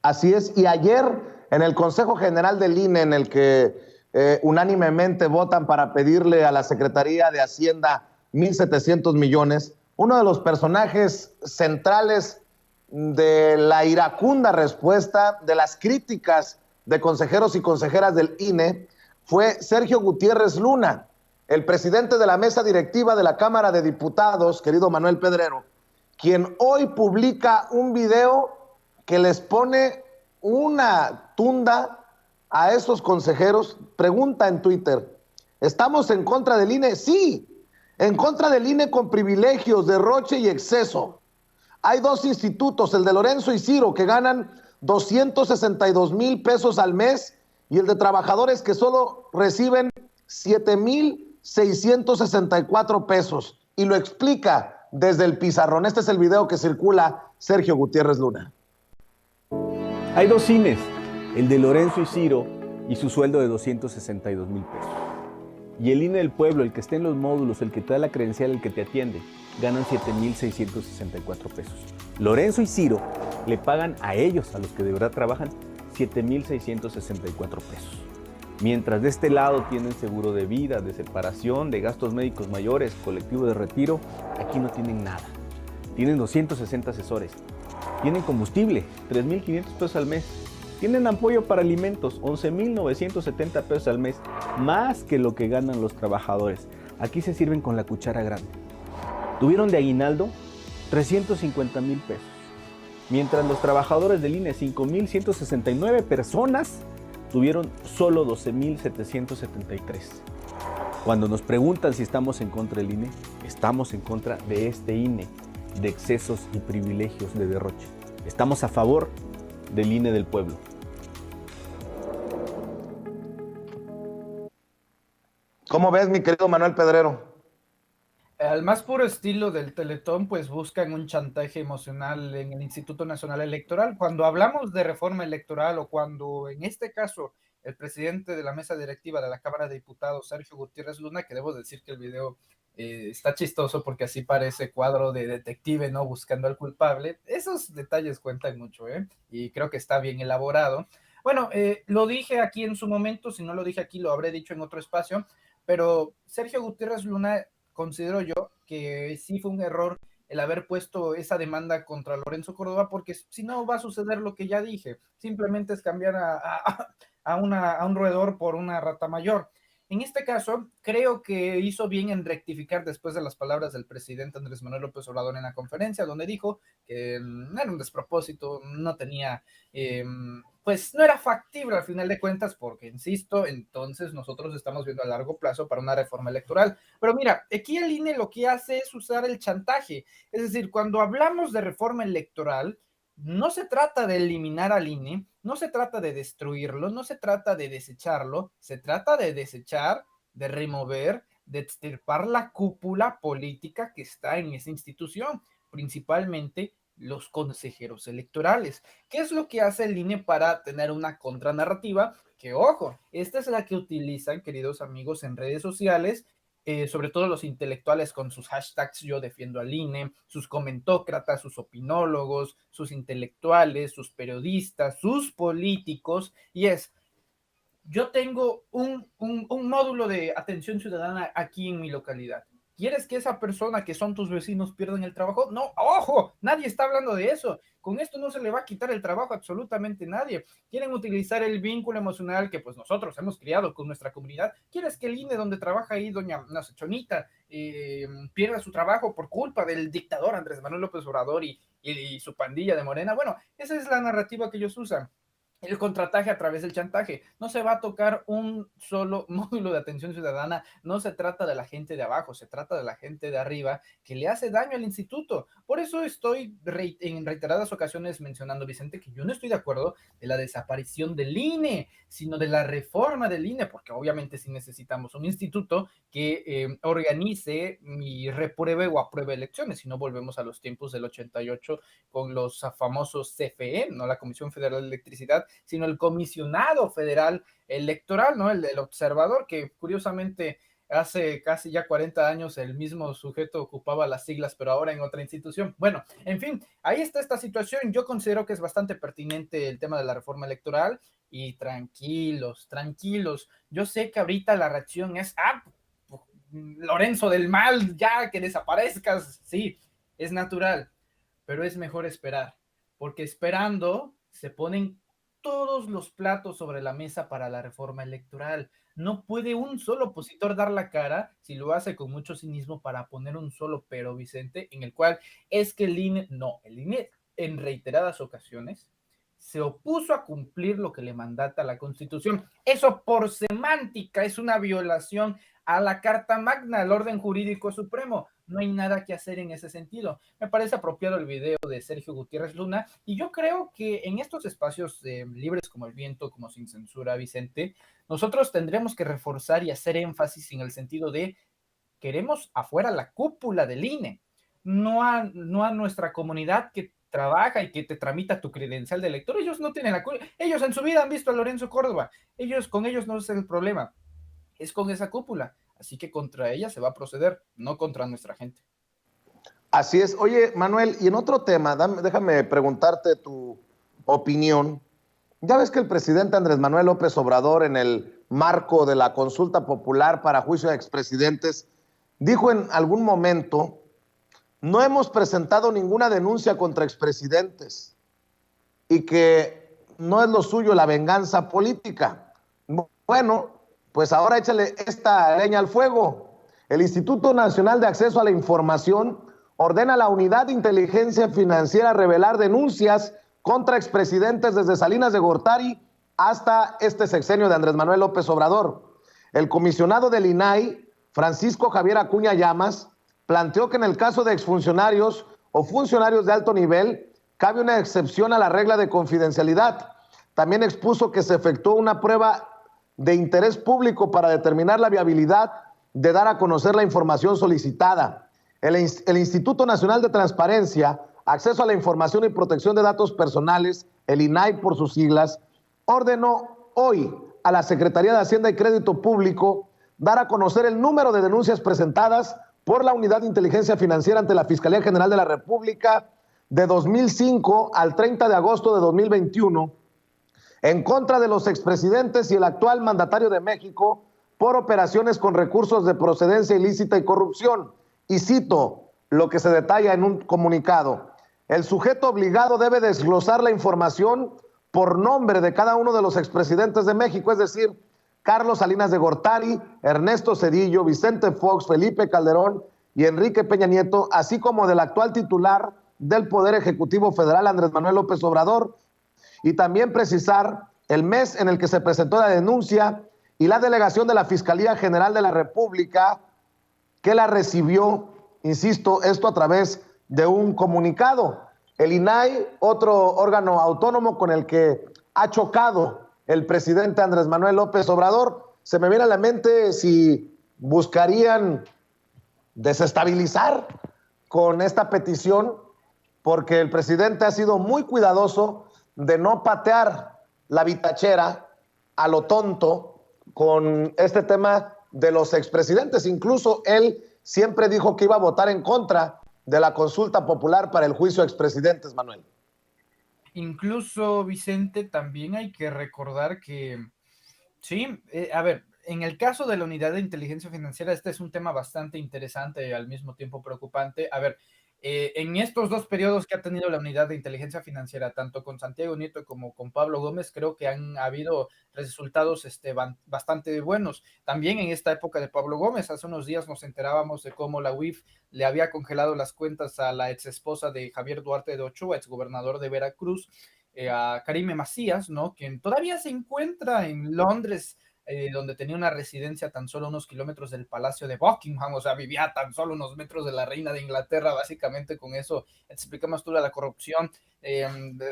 Así es, y ayer en el Consejo General del INE, en el que unánimemente votan para pedirle a la Secretaría de Hacienda 1.700 millones, uno de los personajes centrales de la iracunda respuesta de las críticas de consejeros y consejeras del INE fue Sergio Gutiérrez Luna, el presidente de la mesa directiva de la Cámara de Diputados, querido Manuel Pedrero, quien hoy publica un video que les pone una tunda a esos consejeros. Pregunta en Twitter: ¿estamos en contra del INE? Sí, en contra del INE con privilegios, derroche y exceso. Hay dos institutos, el de Lorenzo y Ciro, que ganan 262,000 pesos al mes, y el de trabajadores que solo reciben 7,664 pesos. Y lo explica desde el pizarrón. Este es el video que circula Sergio Gutiérrez Luna. Hay dos INEs, el de Lorenzo y Ciro y su sueldo de 262,000 pesos. Y el INE del pueblo, el que está en los módulos, el que te da la credencial, el que te atiende, ganan 7,664 pesos. Lorenzo y Ciro le pagan a ellos, a los que de verdad trabajan, 7,664 pesos. Mientras de este lado tienen seguro de vida, de separación, de gastos médicos mayores, colectivo de retiro, aquí no tienen nada. Tienen 260 asesores. Tienen combustible, 3,500 pesos al mes. Tienen apoyo para alimentos, 11,970 pesos al mes, más que lo que ganan los trabajadores. Aquí se sirven con la cuchara grande. Tuvieron de aguinaldo 350,000 pesos. Mientras los trabajadores del INE, 5,169 personas, tuvieron solo 12,773. Cuando nos preguntan si estamos en contra del INE, estamos en contra de este INE, de excesos y privilegios de derroche. Estamos a favor del INE del pueblo. ¿Cómo ves, mi querido Manuel Pedrero? Al más puro estilo del Teletón, pues buscan un chantaje emocional en el Instituto Nacional Electoral. Cuando hablamos de reforma electoral, o cuando en este caso el presidente de la mesa directiva de la Cámara de Diputados, Sergio Gutiérrez Luna, que debo decir que el video Está chistoso porque así parece cuadro de detective, ¿no? Buscando al culpable. Esos detalles cuentan mucho, ¿eh? Y creo que está bien elaborado. Bueno, lo dije aquí en su momento, si no lo dije aquí lo habré dicho en otro espacio, pero Sergio Gutiérrez Luna, considero yo que sí fue un error el haber puesto esa demanda contra Lorenzo Córdoba, porque si no va a suceder lo que ya dije, simplemente es cambiar a un roedor por una rata mayor. En este caso, creo que hizo bien en rectificar después de las palabras del presidente Andrés Manuel López Obrador en la conferencia, donde dijo que era un despropósito, no tenía, pues no era factible al final de cuentas, porque, insisto, entonces nosotros estamos viendo a largo plazo para una reforma electoral. Pero mira, aquí el INE lo que hace es usar el chantaje, es decir, cuando hablamos de reforma electoral, no se trata de eliminar al INE, no se trata de destruirlo, no se trata de desecharlo, se trata de desechar, de remover, de extirpar la cúpula política que está en esa institución, principalmente los consejeros electorales. ¿Qué es lo que hace el INE para tener una contranarrativa? Que ojo, esta es la que utilizan, queridos amigos, en redes sociales, sobre todo los intelectuales con sus hashtags yo defiendo al INE, sus comentócratas, sus opinólogos, sus intelectuales, sus periodistas, sus políticos, y es, yo tengo un módulo de atención ciudadana aquí en mi localidad. ¿Quieres que esa persona que son tus vecinos pierdan el trabajo? No, ojo, nadie está hablando de eso. Con esto no se le va a quitar el trabajo a absolutamente nadie. Quieren utilizar el vínculo emocional que pues nosotros hemos criado con nuestra comunidad. ¿Quieres que el INE donde trabaja ahí doña Chonita pierda su trabajo por culpa del dictador Andrés Manuel López Obrador y su pandilla de Morena? Bueno, esa es la narrativa que ellos usan. El contrataje a través del chantaje. No se va a tocar un solo módulo de atención ciudadana, no se trata de la gente de abajo, se trata de la gente de arriba que le hace daño al instituto. Por eso estoy en reiteradas ocasiones mencionando, Vicente, que yo no estoy de acuerdo de la desaparición del INE, sino de la reforma del INE, porque obviamente sí necesitamos un instituto que organice y repruebe o apruebe elecciones, si no volvemos a los tiempos del 88 con los famosos CFE, no la Comisión Federal de Electricidad, sino el comisionado federal electoral, ¿no? El observador, que curiosamente hace casi ya 40 años el mismo sujeto ocupaba las siglas, pero ahora en otra institución. Bueno, en fin, ahí está esta situación. Yo considero que es bastante pertinente el tema de la reforma electoral y tranquilos, tranquilos. Yo sé que ahorita la reacción es, Lorenzo del mal, ya que desaparezcas. Sí, es natural, pero es mejor esperar, porque esperando se ponen todos los platos sobre la mesa para la reforma electoral. No puede un solo opositor dar la cara si lo hace con mucho cinismo para poner un solo pero, Vicente, en el cual es que el INE en reiteradas ocasiones se opuso a cumplir lo que le mandata la Constitución. Eso por semántica es una violación a la Carta Magna, al orden jurídico supremo. No hay nada que hacer en ese sentido. Me parece apropiado el video de Sergio Gutiérrez Luna y yo creo que en estos espacios libres como el viento, como Sin Censura, Vicente, nosotros tendremos que reforzar y hacer énfasis en el sentido de queremos afuera la cúpula del INE, no a nuestra comunidad que trabaja y que te tramita tu credencial de elector. Ellos no tienen la culpa. Ellos en su vida han visto a Lorenzo Córdoba. Con ellos no es el problema. Es con esa cúpula. Así que contra ella se va a proceder, no contra nuestra gente. Así es. Oye, Manuel, y en otro tema, déjame preguntarte tu opinión. Ya ves que el presidente Andrés Manuel López Obrador, en el marco de la consulta popular para juicio de expresidentes, dijo en algún momento: no hemos presentado ninguna denuncia contra expresidentes y que no es lo suyo la venganza política. Bueno, pues ahora échale esta leña al fuego. El Instituto Nacional de Acceso a la Información ordena a la Unidad de Inteligencia Financiera revelar denuncias contra expresidentes desde Salinas de Gortari hasta este sexenio de Andrés Manuel López Obrador. El comisionado del INAI, Francisco Javier Acuña Llamas, planteó que en el caso de exfuncionarios o funcionarios de alto nivel cabe una excepción a la regla de confidencialidad. También expuso que se efectuó una prueba de interés público para determinar la viabilidad de dar a conocer la información solicitada. El Instituto Nacional de Transparencia, Acceso a la Información y Protección de Datos Personales, el INAI por sus siglas, ordenó hoy a la Secretaría de Hacienda y Crédito Público dar a conocer el número de denuncias presentadas por la Unidad de Inteligencia Financiera ante la Fiscalía General de la República de 2005 al 30 de agosto de 2021 en contra de los expresidentes y el actual mandatario de México por operaciones con recursos de procedencia ilícita y corrupción. Y cito lo que se detalla en un comunicado. El sujeto obligado debe desglosar la información por nombre de cada uno de los expresidentes de México, es decir, Carlos Salinas de Gortari, Ernesto Zedillo, Vicente Fox, Felipe Calderón y Enrique Peña Nieto, así como del actual titular del Poder Ejecutivo Federal, Andrés Manuel López Obrador, y también precisar el mes en el que se presentó la denuncia y la delegación de la Fiscalía General de la República que la recibió, insisto, esto a través de un comunicado. El INAI, otro órgano autónomo con el que ha chocado el presidente Andrés Manuel López Obrador, se me viene a la mente si buscarían desestabilizar con esta petición, porque el presidente ha sido muy cuidadoso de no patear la vitachera a lo tonto con este tema de los expresidentes. Incluso él siempre dijo que iba a votar en contra de la consulta popular para el juicio a expresidentes, Manuel. Incluso, Vicente, también hay que recordar que, sí, a ver, en el caso de la unidad de inteligencia financiera, este es un tema bastante interesante y al mismo tiempo preocupante. A ver, en estos dos periodos que ha tenido la unidad de inteligencia financiera, tanto con Santiago Nieto como con Pablo Gómez, creo que han habido resultados bastante buenos. También en esta época de Pablo Gómez, hace unos días nos enterábamos de cómo la UIF le había congelado las cuentas a la ex esposa de Javier Duarte de Ochoa, exgobernador de Veracruz, a Karime Macías, ¿no? Quien todavía se encuentra en Londres, donde tenía una residencia tan solo unos kilómetros del Palacio de Buckingham, o sea, vivía tan solo unos metros de la reina de Inglaterra. Básicamente con eso explicamos toda la corrupción.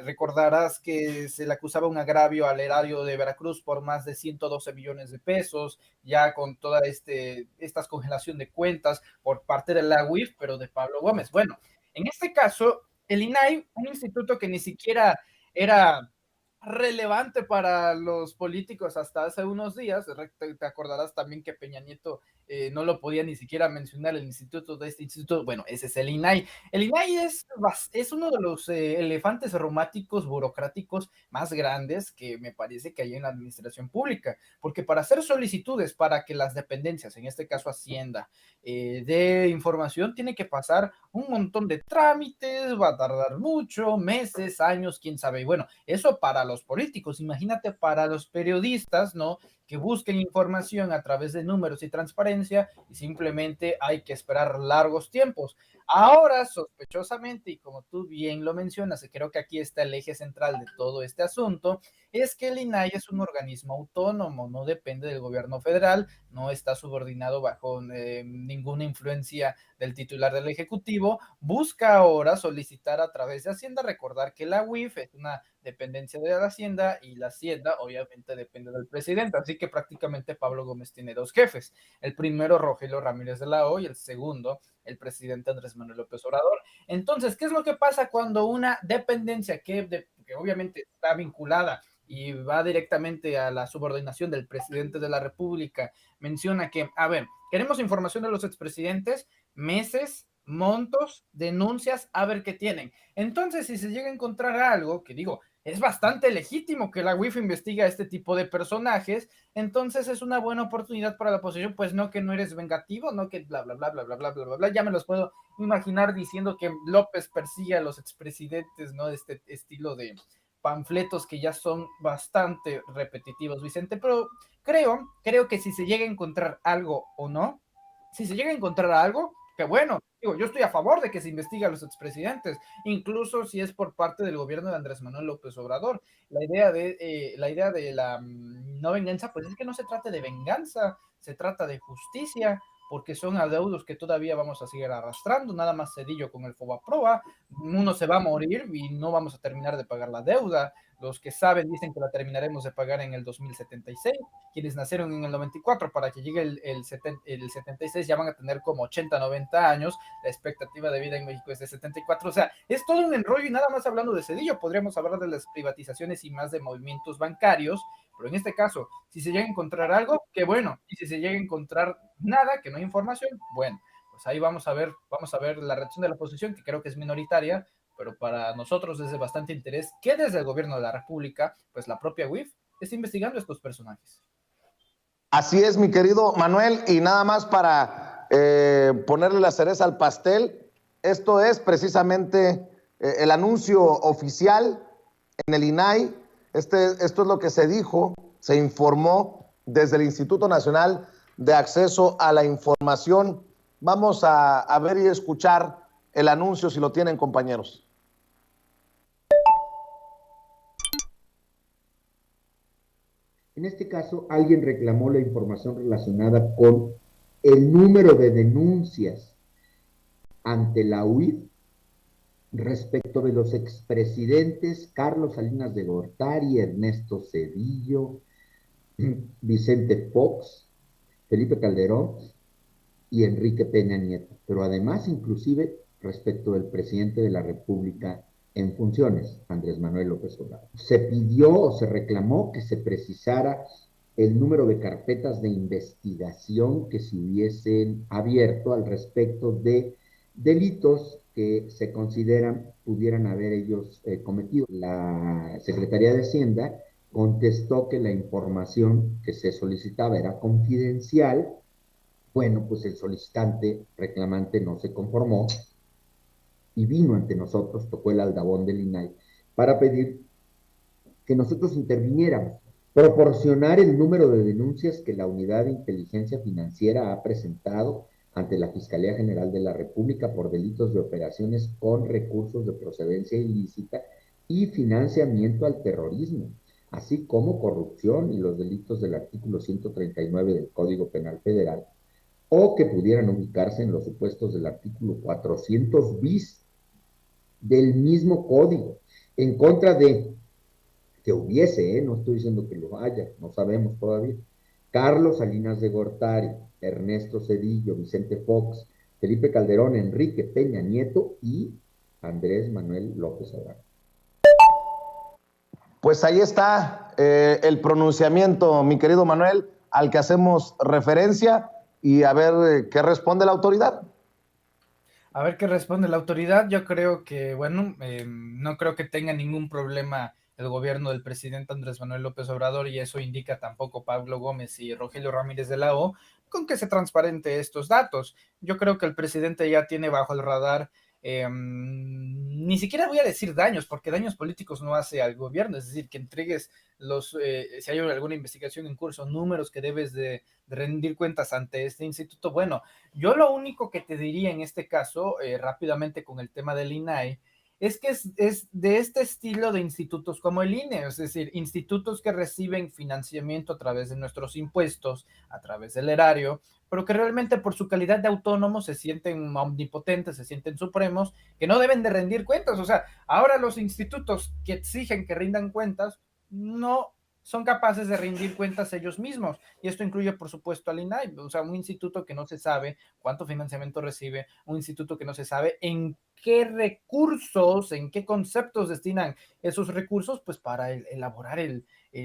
Recordarás que se le acusaba un agravio al erario de Veracruz por más de 112 millones de pesos, ya con toda esta congelación de cuentas por parte de la UIF, pero de Pablo Gómez. Bueno, en este caso, el INAI, un instituto que ni siquiera era relevante para los políticos hasta hace unos días. Te acordarás también que Peña Nieto no lo podía ni siquiera mencionar el instituto de este instituto. Bueno, ese es el INAI. El INAI es uno de los elefantes reumáticos burocráticos más grandes que me parece que hay en la administración pública, porque para hacer solicitudes para que las dependencias, en este caso Hacienda, de información, tiene que pasar un montón de trámites, va a tardar mucho, meses, años, quién sabe. Y bueno, eso para los políticos, imagínate para los periodistas, ¿no? Que busquen información a través de números y transparencia y simplemente hay que esperar largos tiempos. Ahora, sospechosamente, y como tú bien lo mencionas, y creo que aquí está el eje central de todo este asunto, es que el INAI es un organismo autónomo, no depende del gobierno federal, no está subordinado bajo ninguna influencia del titular del Ejecutivo, busca ahora solicitar a través de Hacienda. Recordar que la UIF es una dependencia de la Hacienda y la Hacienda obviamente depende del presidente, así que prácticamente Pablo Gómez tiene dos jefes, el primero Rogelio Ramírez de la O y el segundo el presidente Andrés Manuel López Obrador. Entonces, ¿qué es lo que pasa cuando una dependencia que obviamente está vinculada y va directamente a la subordinación del presidente de la República, menciona que, a ver, queremos información de los expresidentes, meses, montos, denuncias, a ver qué tienen? Entonces, si se llega a encontrar algo, que digo, es bastante legítimo que la UIF investigue a este tipo de personajes, entonces es una buena oportunidad para la oposición, pues no que no eres vengativo, no que bla, bla, bla, bla, bla, bla, bla, bla, bla. Ya me los puedo imaginar diciendo que López persigue a los expresidentes, ¿no? Este estilo de panfletos que ya son bastante repetitivos, Vicente, pero creo que si se llega a encontrar algo o no, si se llega a encontrar algo, que bueno, digo, yo estoy a favor de que se investigue a los expresidentes, incluso si es por parte del gobierno de Andrés Manuel López Obrador. La idea de la no venganza, pues es que no se trata de venganza, se trata de justicia, porque son adeudos que todavía vamos a seguir arrastrando. Nada más Cedillo con el Fobaproa, uno se va a morir y no vamos a terminar de pagar la deuda. Los que saben dicen que la terminaremos de pagar en el 2076. Quienes nacieron en el 94, para que llegue el 76 ya van a tener como 80, 90 años. La expectativa de vida en México es de 74. O sea, es todo un enrollo. Y nada más hablando de Cedillo, podríamos hablar de las privatizaciones y más de movimientos bancarios. Pero en este caso, si se llega a encontrar algo, qué bueno. Y si se llega a encontrar nada, que no hay información, bueno. pues ahí vamos a ver la reacción de la oposición, que creo que es minoritaria, pero para nosotros es de bastante interés que desde el gobierno de la República, pues la propia UIF esté investigando a estos personajes. Así es, mi querido Manuel, y nada más para ponerle la cereza al pastel, esto es precisamente el anuncio oficial en el INAI. Esto es lo que se dijo, se informó desde el Instituto Nacional de Acceso a la Información. Vamos a ver y escuchar el anuncio, si lo tienen, compañeros. En este caso, alguien reclamó la información relacionada con el número de denuncias ante la UIF respecto de los expresidentes Carlos Salinas de Gortari, Ernesto Zedillo, Vicente Fox, Felipe Calderón y Enrique Peña Nieto, pero además inclusive respecto del presidente de la República en funciones, Andrés Manuel López Obrador. Se pidió o se reclamó que se precisara el número de carpetas de investigación que se hubiesen abierto al respecto de delitos que se consideran pudieran haber ellos cometido. La Secretaría de Hacienda contestó que la información que se solicitaba era confidencial. Bueno, pues el solicitante reclamante no se conformó y vino ante nosotros, tocó el aldabón del INAI, para pedir que nosotros interviniéramos, proporcionar el número de denuncias que la Unidad de Inteligencia Financiera ha presentado ante la Fiscalía General de la República por delitos de operaciones con recursos de procedencia ilícita y financiamiento al terrorismo, así como corrupción y los delitos del artículo 139 del Código Penal Federal, o que pudieran ubicarse en los supuestos del artículo 400 bis del mismo código, en contra de que hubiese, no estoy diciendo que lo haya, no sabemos todavía, Carlos Salinas de Gortari, Ernesto Zedillo, Vicente Fox, Felipe Calderón, Enrique Peña Nieto y Andrés Manuel López Obrador. Pues ahí está el pronunciamiento, mi querido Manuel, al que hacemos referencia, y a ver qué responde la autoridad. A ver qué responde la autoridad. Yo creo que, bueno, no creo que tenga ningún problema el gobierno del presidente Andrés Manuel López Obrador, y eso indica tampoco Pablo Gómez y Rogelio Ramírez de la O, con que se transparente estos datos. Yo creo que el presidente ya tiene bajo el radar, ni siquiera voy a decir daños, porque daños políticos no hace al gobierno, es decir, que entregues si hay alguna investigación en curso, números que debes de rendir cuentas ante este instituto. Bueno, yo lo único que te diría en este caso, rápidamente con el tema del INAI, es que es de este estilo de institutos como el INE, es decir, institutos que reciben financiamiento a través de nuestros impuestos, a través del erario, pero que realmente por su calidad de autónomos se sienten omnipotentes, se sienten supremos, que no deben de rendir cuentas. O sea, ahora los institutos que exigen que rindan cuentas no son capaces de rendir cuentas ellos mismos, y esto incluye por supuesto al INAI, o sea, un instituto que no se sabe cuánto financiamiento recibe, un instituto que no se sabe en qué recursos, en qué conceptos destinan esos recursos, pues para elaborar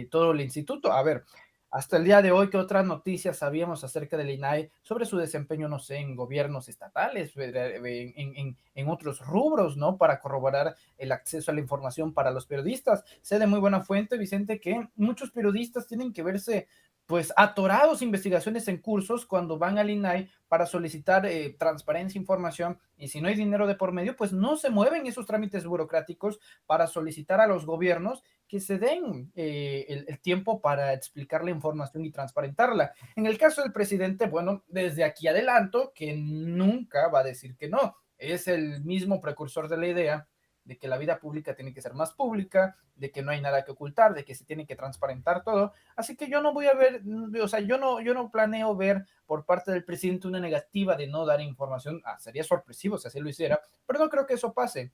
todo el instituto. A ver, hasta el día de hoy, ¿qué otras noticias sabíamos acerca del INAI sobre su desempeño, no sé, en gobiernos estatales, en otros rubros, ¿no? Para corroborar el acceso a la información para los periodistas. Sé de muy buena fuente, Vicente, que muchos periodistas tienen que verse pues atorados investigaciones en cursos cuando van al INAI para solicitar transparencia, información, y si no hay dinero de por medio, pues no se mueven esos trámites burocráticos para solicitar a los gobiernos que se den el tiempo para explicar la información y transparentarla. En el caso del presidente, bueno, desde aquí adelanto que nunca va a decir que no. Es el mismo precursor de la idea de que la vida pública tiene que ser más pública, de que no hay nada que ocultar, de que se tiene que transparentar todo. Así que yo no voy a ver, o sea, yo no planeo ver por parte del presidente una negativa de no dar información. Sería sorpresivo si así lo hiciera, pero no creo que eso pase.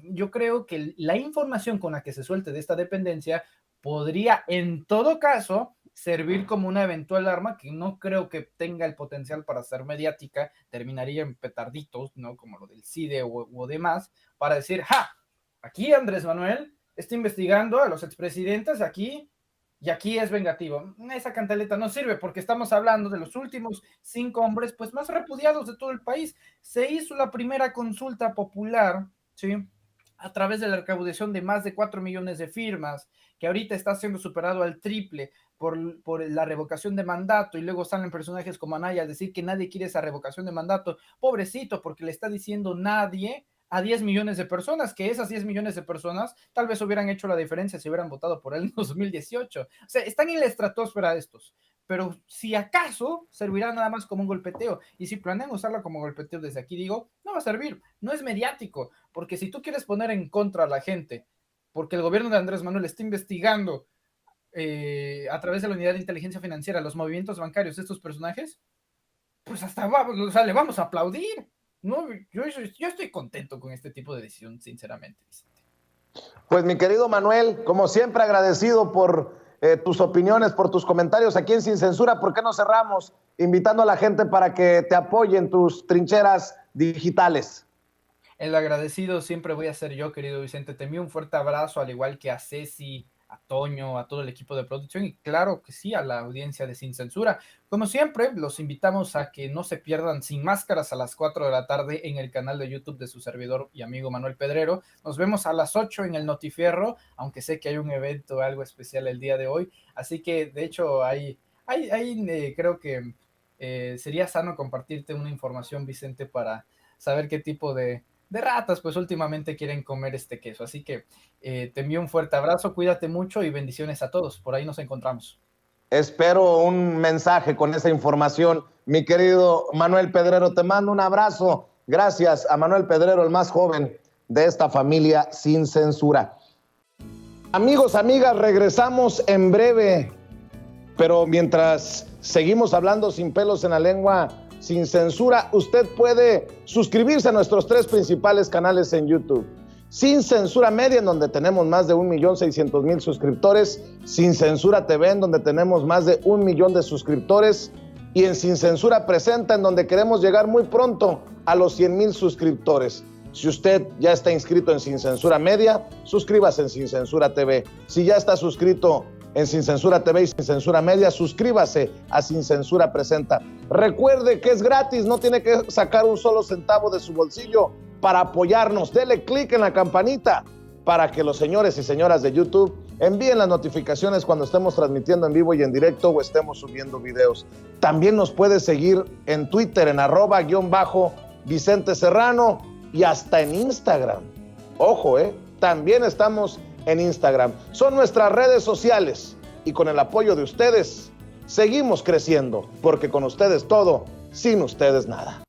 Yo creo que la información con la que se suelte de esta dependencia podría, en todo caso, servir como una eventual arma que no creo que tenga el potencial para ser mediática, terminaría en petarditos, ¿no? Como lo del CIDE o demás, para decir, ¡ja! Aquí Andrés Manuel está investigando a los expresidentes aquí, y aquí es vengativo. Esa cantaleta no sirve porque estamos hablando de los últimos 5 hombres pues más repudiados de todo el país. Se hizo la primera consulta popular, ¿sí?, a través de la recaudación de más de 4 millones de firmas, que ahorita está siendo superado al triple por la revocación de mandato, y luego salen personajes como Anaya a decir que nadie quiere esa revocación de mandato. Pobrecito, porque le está diciendo nadie a 10 millones de personas, que esas 10 millones de personas tal vez hubieran hecho la diferencia si hubieran votado por él en 2018. O sea, están en la estratosfera estos, pero si acaso servirá nada más como un golpeteo, y si planean usarla como golpeteo desde aquí, digo, no va a servir, no es mediático, porque si tú quieres poner en contra a la gente, porque el gobierno de Andrés Manuel está investigando a través de la unidad de inteligencia financiera los movimientos bancarios de estos personajes, pues hasta vamos, o sea, le vamos a aplaudir. No, yo estoy contento con este tipo de decisión, sinceramente, Vicente. Pues mi querido Manuel, como siempre agradecido por tus opiniones, por tus comentarios aquí en Sin Censura. ¿Por qué no cerramos invitando a la gente para que te apoye en tus trincheras digitales? El agradecido siempre voy a ser yo, querido Vicente. Te envío un fuerte abrazo, al igual que a Ceci, a Toño, a todo el equipo de producción y claro que sí, a la audiencia de Sin Censura. Como siempre, los invitamos a que no se pierdan Sin Máscaras a las 4 de la tarde en el canal de YouTube de su servidor y amigo Manuel Pedrero. Nos vemos a las 8 en el Notifierro, aunque sé que hay un evento, algo especial el día de hoy. Así que, de hecho, creo que sería sano compartirte una información, Vicente, para saber qué tipo de ratas pues últimamente quieren comer este queso. Así que te envío un fuerte abrazo, cuídate mucho y bendiciones a todos. Por ahí nos encontramos. Espero un mensaje con esa información, mi querido Manuel Pedrero. Te mando un abrazo. Gracias a Manuel Pedrero, el más joven de esta familia Sin Censura. Amigos, amigas, regresamos en breve, pero mientras seguimos hablando sin pelos en la lengua, Sin Censura, usted puede suscribirse a nuestros 3 principales canales en YouTube. Sin Censura Media, en donde tenemos más de 1.600.000 suscriptores. Sin Censura TV, en donde tenemos más de 1 millón de suscriptores. Y en Sin Censura Presenta, en donde queremos llegar muy pronto a los 100,000 suscriptores. Si usted ya está inscrito en Sin Censura Media, suscríbase en Sin Censura TV. Si ya está suscrito en Sin Censura TV y Sin Censura Media, suscríbase a Sin Censura Presenta. Recuerde que es gratis, no tiene que sacar un solo centavo de su bolsillo para apoyarnos. Dele clic en la campanita para que los señores y señoras de YouTube envíen las notificaciones cuando estemos transmitiendo en vivo y en directo o estemos subiendo videos. También nos puede seguir en Twitter en @Vicente Serrano y hasta en Instagram. Ojo, también estamos en Instagram. Son nuestras redes sociales y con el apoyo de ustedes seguimos creciendo, porque con ustedes todo, sin ustedes nada.